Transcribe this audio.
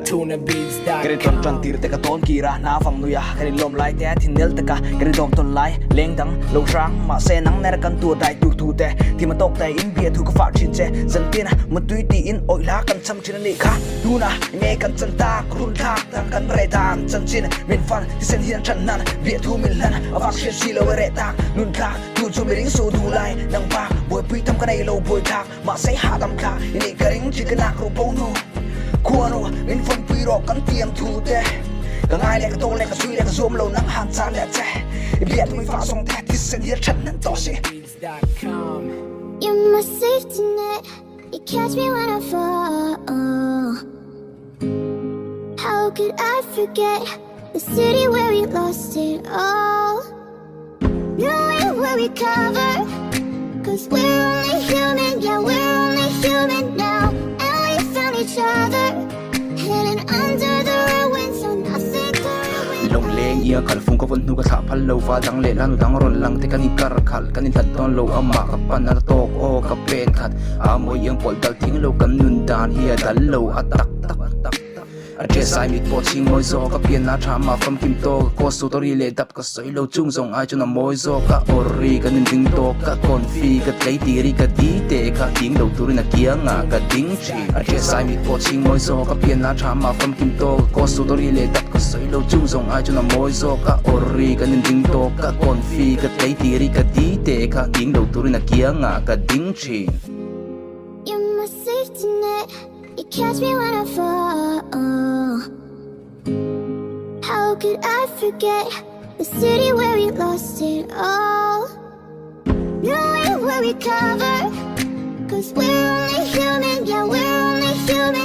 tuna beats that Kari ton tran tir te ka ton kira na fang nuya kari lom lai te thin nel te ka kari dom ton lai leng dang lo rang ma se nang ner kan tu dai tu tu te ti ma tok tai in bia thu ka fa chin che zan tina ma tui ti in oi la kan cham chin ni kha tu na nge kan chan ta krun thak ta kan re dan chan chin min fan ti sen hian chan nan bia thu min lan avak she si lo re ta nun kha tu chu mi ring su du lai nang ba boy pui tam ka nei lo boy thak ma se ha dam kha ini karing chi ka nak ro bo nu Kuano in phong pi ro kan tiam thu te ka ngai le ka to le ka sui le ka zoom lo nang han cha le te I biat mi fa song te ti sen hier chan nan to si You're my safety net. You catch me when I fall. How could I forget the city where we lost it all? Knowing where we cover, 'cause we're only human, yeah, we're only human now. And we found each other, hidden under the ruins, so nothing could ruin. Long leng ia kal fung ko von nu ka tha phal lo wa dang le lan dang ron lang te kan in kar khal kan in that don lo amma ka pan na tok o ka pen khat a mo yang pol dal thing lo kan nun dan hia dal lo atak tak tak a che sai mit po ching moi zo ka pian na tha ma from kim to ko su to ri le dap ka soi lo chung zong ai chuna moi zo ka ori kan in ding to ka kon fi ka tlei ti ri ka di te ka ding lo tu ri na kia nga ka ding chi a che sai mit po ching moi zo ka pian na tha ma from kim to ko su to ri le dap ka soi lo chung zong ai chuna moi zo ka ori kan in ding to ka kon fi ka tlei ti ri ka di te ka ding lo tu ri na kia nga ka ding chi You're my safety net. You catch me when I fall. How could I forget the city where we lost it all? Knowing where we cover, 'cause we're only human, yeah, we're only human.